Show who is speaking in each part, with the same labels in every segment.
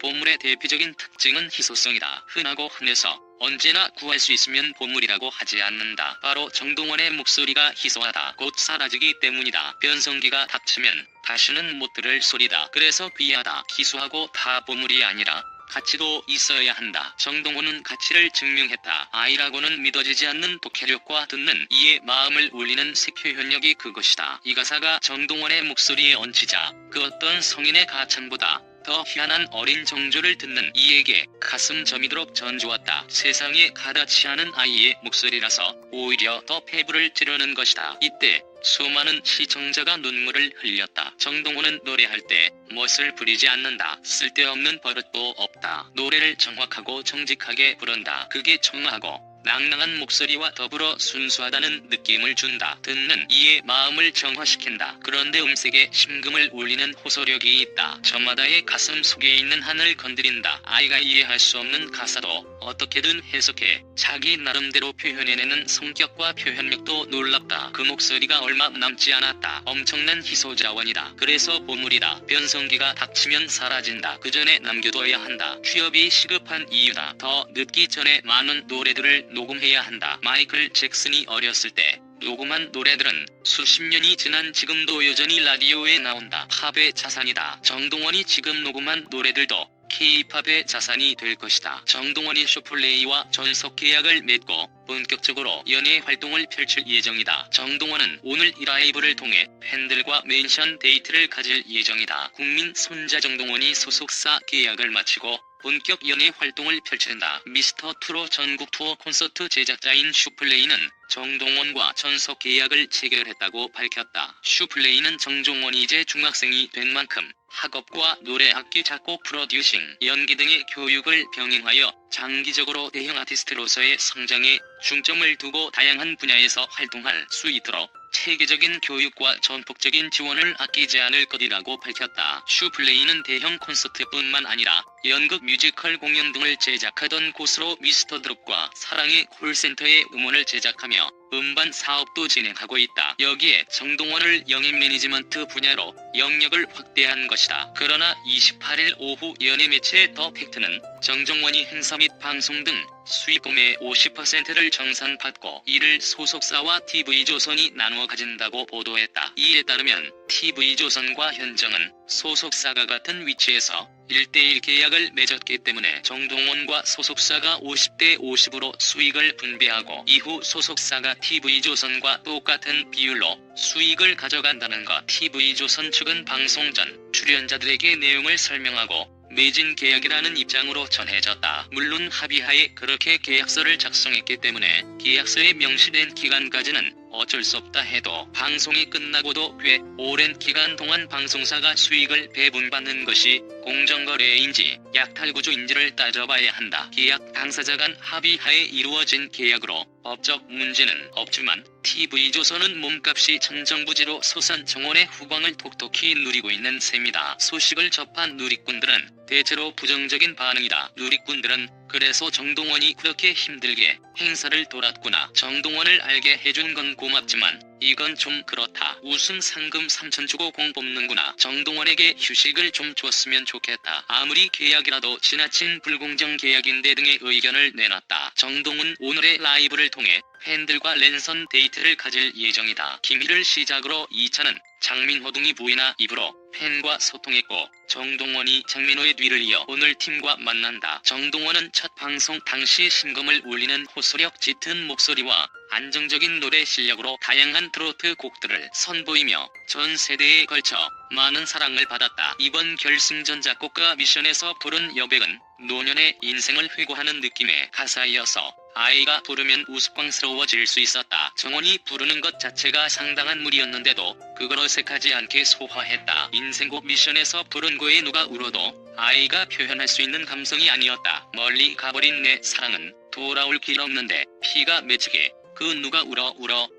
Speaker 1: 보물의 대표적인 특징은 희소성이다. 흔하고 흔해서 언제나 구할 수 있으면 보물이라고 하지 않는다. 바로 정동원의 목소리가 희소하다. 곧 사라지기 때문이다. 변성기가 닥치면 다시는 못 들을 소리다. 그래서 귀하다. 희소하고 다 보물이 아니라 가치도 있어야 한다. 정동원은 가치를 증명했다. 아이라고는 믿어지지 않는 독해력과 듣는 이의 마음을 울리는 색표현력이 그것이다. 이 가사가 정동원의 목소리에 얹히자 그 어떤 성인의 가창보다 더 희한한 어린 정조를 듣는 이에게 가슴 저미도록 전주었다. 세상에 가닿지 않은 아이의 목소리라서 오히려 더 패부를 찌르는 것이다. 이때 수많은 시청자가 눈물을 흘렸다. 정동원은 노래할 때 멋을 부리지 않는다. 쓸데없는 버릇도 없다. 노래를 정확하고 정직하게 부른다. 그게 청아하고 낭낭한 목소리와 더불어 순수하다는 느낌을 준다. 듣는 이의 마음을 정화시킨다. 그런데 음색에 심금을 울리는 호소력이 있다. 저마다의 가슴 속에 있는 한을 건드린다. 아이가 이해할 수 없는 가사도 어떻게든 해석해 자기 나름대로 표현해내는 성격과 표현력도 놀랍다. 그 목소리가 얼마 남지 않았다. 엄청난 희소자원이다. 그래서 보물이다. 변성기가 닥치면 사라진다. 그 전에 남겨둬야 한다. 취업이 시급한 이유다. 더 늦기 전에 많은 노래들을 녹음해야 한다. 마이클 잭슨이 어렸을 때 녹음한 노래들은 수십 년이 지난 지금도 여전히 라디오에 나온다. 팝의 자산이다. 정동원이 지금 녹음한 노래들도 K-팝의 자산이 될 것이다. 정동원이 슈플레이와 전속 계약을 맺고 본격적으로 연예 활동을 펼칠 예정이다. 정동원은 오늘 이 라이브를 통해 팬들과 멘션 데이트를 가질 예정이다. 국민 손자 정동원이 소속사 계약을 마치고 본격 연예 활동을 펼친다. 미스터 트롯 전국 투어 콘서트 제작자인 슈플레이는 정동원과 전속 계약을 체결했다고 밝혔다. 슈플레이는 정동원이 이제 중학생이 된 만큼 학업과 노래, 악기, 작곡, 프로듀싱, 연기 등의 교육을 병행하여 장기적으로 대형 아티스트로서의 성장에 중점을 두고 다양한 분야에서 활동할 수 있도록 체계적인 교육과 전폭적인 지원을 아끼지 않을 것이라고 밝혔다. 슈플레이는 대형 콘서트뿐만 아니라 연극, 뮤지컬 공연 등을 제작하던 곳으로 미스터드롭과 사랑의 콜센터의 음원을 제작하며 음반 사업도 진행하고 있다. 여기에 정동원을 영입 매니지먼트 분야로 영역을 확대한 것이다. 그러나 28일 오후 연예 매체 더 팩트는 정동원이 행사 및 방송 등 수익금의 50%를 정산받고 이를 소속사와 TV조선이 나누어 가진다고 보도했다. 이에 따르면 TV조선과 현정은 소속사가 같은 위치에서 1대1 계약을 맺었기 때문에 정동원과 소속사가 50대 50으로 수익을 분배하고 이후 소속사가 TV조선과 똑같은 비율로 수익을 가져간다는 것. TV조선 측은 방송 전 출연자들에게 내용을 설명하고 매진 계약이라는 입장으로 전해졌다. 물론 합의하에 그렇게 계약서를 작성했기 때문에 계약서에 명시된 기간까지는 어쩔 수 없다 해도 방송이 끝나고도 꽤 오랜 기간 동안 방송사가 수익을 배분받는 것이 공정거래인지 약탈구조인지를 따져봐야 한다. 계약 당사자 간 합의하에 이루어진 계약으로 법적 문제는 없지만 TV조선은 몸값이 천정부지로 솟은 정원의 후광을 톡톡히 누리고 있는 셈이다. 소식을 접한 누리꾼들은 대체로 부정적인 반응이다. 누리꾼들은 그래서 정동원이 그렇게 힘들게 행사를 돌았구나. 정동원을 알게 해준 건 고맙지만 이건 좀 그렇다. 우승 상금 3천 주고 공 뽑는구나. 정동원에게 휴식을 좀 줬으면 좋겠다. 아무리 계약이라도 지나친 불공정 계약인데 등의 의견을 내놨다. 정동은 오늘의 라이브를 통해 팬들과 랜선 데이트를 가질 예정이다. 김희를 시작으로 2차는 장민호 등이 부인아 입으로 팬과 소통했고 정동원이 장민호의 뒤를 이어 오늘 팀과 만난다. 정동원은 첫 방송 당시 심금을 울리는 호소력 짙은 목소리와 안정적인 노래 실력으로 다양한 트로트 곡들을 선보이며 전 세대에 걸쳐 많은 사랑을 받았다. 이번 결승전 작곡가 미션에서 부른 여백은 노년의 인생을 회고하는 느낌의 가사이어서 아이가 부르면 우스꽝스러워질 수 있었다. 정원이 부르는 것 자체가 상당한 무리였는데도 그걸 어색하지 않게 소화했다. 인생곡 미션에서 부른 거에 누가 울어도 아이가 표현할 수 있는 감성이 아니었다. 멀리 가버린 내 사랑은 돌아올 길 없는데 피가 맺히게 그 누가 울어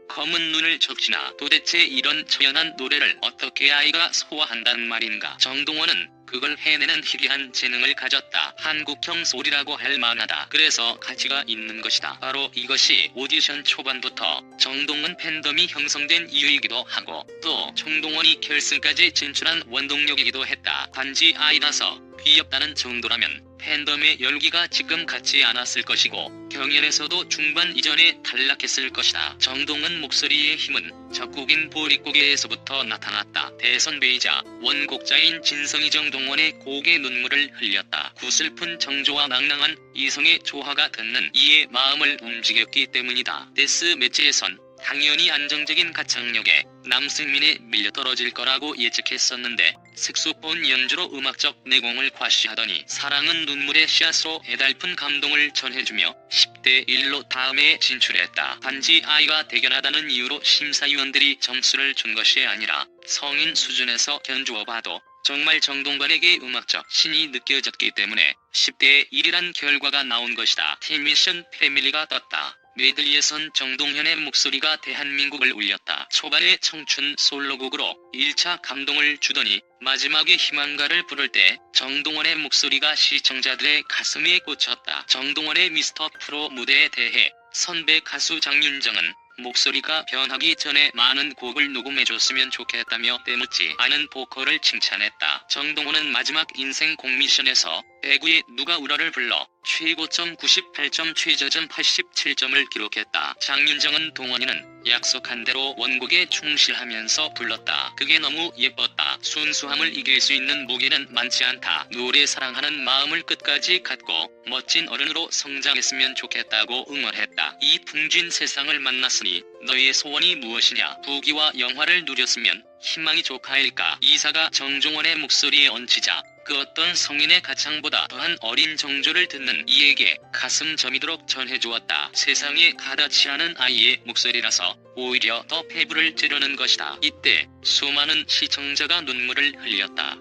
Speaker 1: 검은 눈을 적시나 도대체 이런 처연한 노래를 어떻게 아이가 소화한단 말인가. 정동원은 그걸 해내는 희귀한 재능을 가졌다. 한국형 소리라고 할 만하다. 그래서 가치가 있는 것이다. 바로 이것이 오디션 초반부터 정동원 팬덤이 형성된 이유이기도 하고 또 정동원이 결승까지 진출한 원동력이기도 했다. 단지 아이라서 귀엽다는 정도라면 팬덤의 열기가 지금 같지 않았을 것이고 경연에서도 중반 이전에 탈락했을 것이다. 정동원 목소리의 힘은 적국인 보릿고개에서부터 나타났다. 대선배이자 원곡자인 진성이 정동원의 곡에 눈물을 흘렸다. 구슬픈 정조와 낭낭한 이성의 조화가 닿는 이의 마음을 움직였기 때문이다. 데스 매치에선 당연히 안정적인 가창력에 남승민에 밀려떨어질 거라고 예측했었는데 색소폰 연주로 음악적 내공을 과시하더니 사랑은 눈물의 씨앗으로 애달픈 감동을 전해주며 10대 1로 다음에 진출했다. 단지 아이가 대견하다는 이유로 심사위원들이 점수를 준 것이 아니라 성인 수준에서 견주어 봐도 정말 정동원에게 음악적 신이 느껴졌기 때문에 10대 1이란 결과가 나온 것이다. 팀미션 패밀리가 떴다. 메들리에선 정동현의 목소리가 대한민국을 울렸다. 초반의 청춘 솔로곡으로 1차 감동을 주더니 마지막에 희망가를 부를 때 정동원의 목소리가 시청자들의 가슴에 꽂혔다. 정동원의 미스터 프로 무대에 대해 선배 가수 장윤정은 목소리가 변하기 전에 많은 곡을 녹음해줬으면 좋겠다며 때묻지 않은 보컬을 칭찬했다. 정동원은 마지막 인생 곡 미션에서 배구의 누가 울어를 불러 최고점 98점 최저점 87점을 기록했다. 장윤정은 동원이는 약속한 대로 원곡에 충실하면서 불렀다. 그게 너무 예뻤다. 순수함을 이길 수 있는 무게는 많지 않다. 노래 사랑하는 마음을 끝까지 갖고 멋진 어른으로 성장했으면 좋겠다고 응원했다. 이 풍진 세상을 만났으니 너의 소원이 무엇이냐. 부귀와 영화를 누렸으면 희망이 조카일까. 이사가 정종원의 목소리에 얹히자 그 어떤 성인의 가창보다 더한 어린 정조를 듣는 이에게 가슴 저미도록 전해주었다. 세상에 가닿지 않은 아이의 목소리라서 오히려 더 배부를 찌르는 것이다. 이때 수많은 시청자가 눈물을 흘렸다.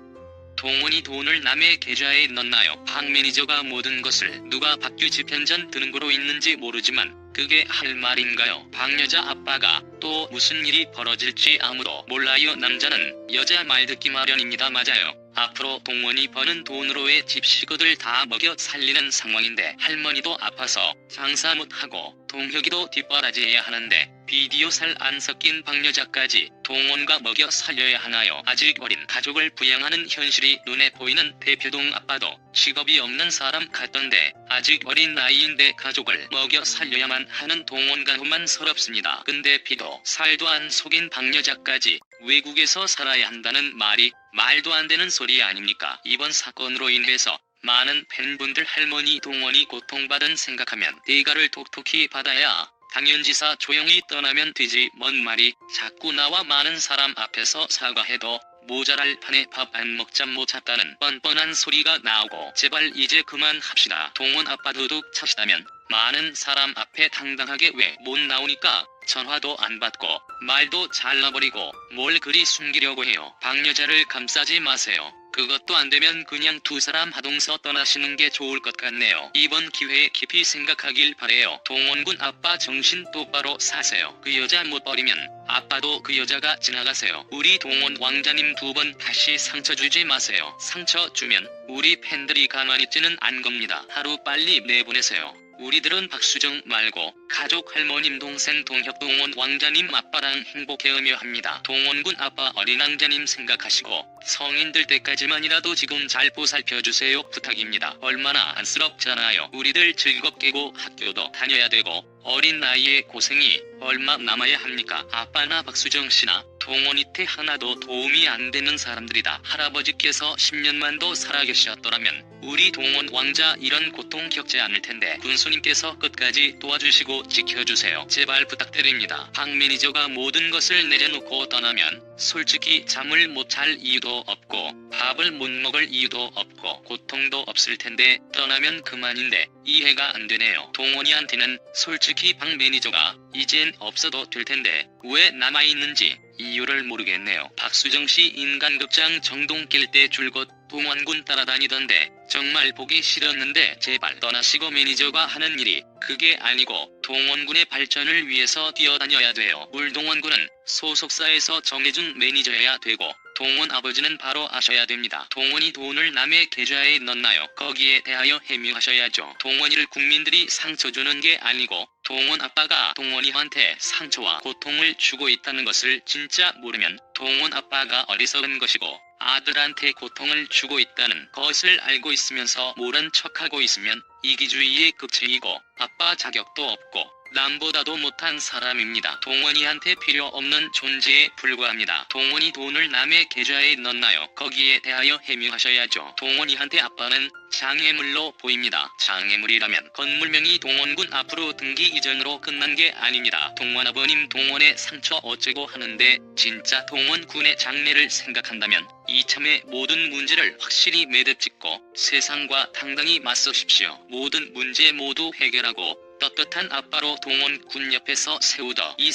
Speaker 1: 동원이 돈을 남의 계좌에 넣나요? 박 매니저가 모든 것을 누가 박규지 편전 드는 거로 있는지 모르지만 그게 할 말인가요? 박여자 아빠가 또 무슨 일이 벌어질지 아무도 몰라요. 남자는 여자 말 듣기 마련입니다. 맞아요. 앞으로 동원이 버는 돈으로의 집식구들 다 먹여 살리는 상황인데 할머니도 아파서 장사 못하고 동혁이도 뒷바라지해야 하는데 비디오 살 안 섞인 박여자까지 동원과 먹여 살려야 하나요? 아직 어린 가족을 부양하는 현실이 눈에 보이는 대표동 아빠도 직업이 없는 사람 같던데 아직 어린 나이인데 가족을 먹여 살려야만 하는 동원 가후만 서럽습니다. 근데 피도 살도 안 속인 박여자까지 외국에서 살아야 한다는 말이 말도 안 되는 소리 아닙니까? 이번 사건으로 인해서 많은 팬분들 할머니 동원이 고통받은 생각하면 대가를 톡톡히 받아야 당연지사 조용히 떠나면 되지 뭔 말이 자꾸 나와 많은 사람 앞에서 사과해도 모자랄 판에 밥 안 먹자 못 찾다는 뻔뻔한 소리가 나오고 제발 이제 그만합시다. 동원 아빠 도둑 찾다면 많은 사람 앞에 당당하게 왜 못 나오니까 전화도 안 받고 말도 잘라버리고 뭘 그리 숨기려고 해요. 박여자를 감싸지 마세요. 그것도 안 되면 그냥 두 사람 하동서 떠나시는 게 좋을 것 같네요. 이번 기회에 깊이 생각하길 바래요. 동원군 아빠 정신 똑바로 사세요. 그 여자 못 버리면 아빠도 그 여자가 지나가세요. 우리 동원 왕자님 두 번 다시 상처 주지 마세요. 상처 주면 우리 팬들이 가만히 있지는 않을 겁니다. 하루 빨리 내보내세요. 우리들은 박수정 말고 가족 할머님 동생 동혁 동원 왕자님 아빠랑 행복해하며 합니다. 동원군 아빠 어린 왕자님 생각하시고 성인들 때까지만이라도 지금 잘 보살펴주세요. 부탁입니다. 얼마나 안쓰럽잖아요. 우리들 즐겁게고 학교도 다녀야 되고 어린 나이에 고생이 얼마 남아야 합니까? 아빠나 박수정씨나 동원이태 하나도 도움이 안 되는 사람들이다. 할아버지께서 10년만도 살아계셨더라면 우리 동원 왕자 이런 고통 겪지 않을 텐데 군수님께서 끝까지 도와주시고 지켜주세요. 제발 부탁드립니다. 박 매니저가 모든 것을 내려놓고 떠나면 솔직히 잠을 못 잘 이유도 없고 밥을 못 먹을 이유도 없고 고통도 없을 텐데 떠나면 그만인데 이해가 안 되네요. 동원이한테는 솔직히 방 매니저가 이젠 없어도 될 텐데 왜 남아있는지 이유를 모르겠네요. 박수정씨 인간극장 정동 낄 때 줄곧 동원군 따라다니던데 정말 보기 싫었는데 제발 떠나시고 매니저가 하는 일이 그게 아니고 동원군의 발전을 위해서 뛰어다녀야 돼요. 물동원군은 소속사에서 정해준 매니저여야 되고 동원 아버지는 바로 아셔야 됩니다. 동원이 돈을 남의 계좌에 넣나요? 거기에 대하여 해명하셔야죠. 동원이를 국민들이 상처 주는 게 아니고 동원 아빠가 동원이한테 상처와 고통을 주고 있다는 것을 진짜 모르면 동원 아빠가 어리석은 것이고 아들한테 고통을 주고 있다는 것을 알고 있으면서 모른 척하고 있으면 이기주의의 극치이고 아빠 자격도 없고 남보다도 못한 사람입니다. 동원이한테 필요 없는 존재에 불과합니다. 동원이 돈을 남의 계좌에 넣나요? 거기에 대하여 해명하셔야죠. 동원이한테 아빠는 장애물로 보입니다. 장애물이라면 건물명이 동원군 앞으로 등기 이전으로 끝난 게 아닙니다. 동원 아버님 동원의 상처 어쩌고 하는데 진짜 동원군의 장래를 생각한다면 이참에 모든 문제를 확실히 매듭짓고 세상과 당당히 맞서십시오. 모든 문제 모두 해결하고 떳떳한 아빠로 동원군 옆에서 세우더 이상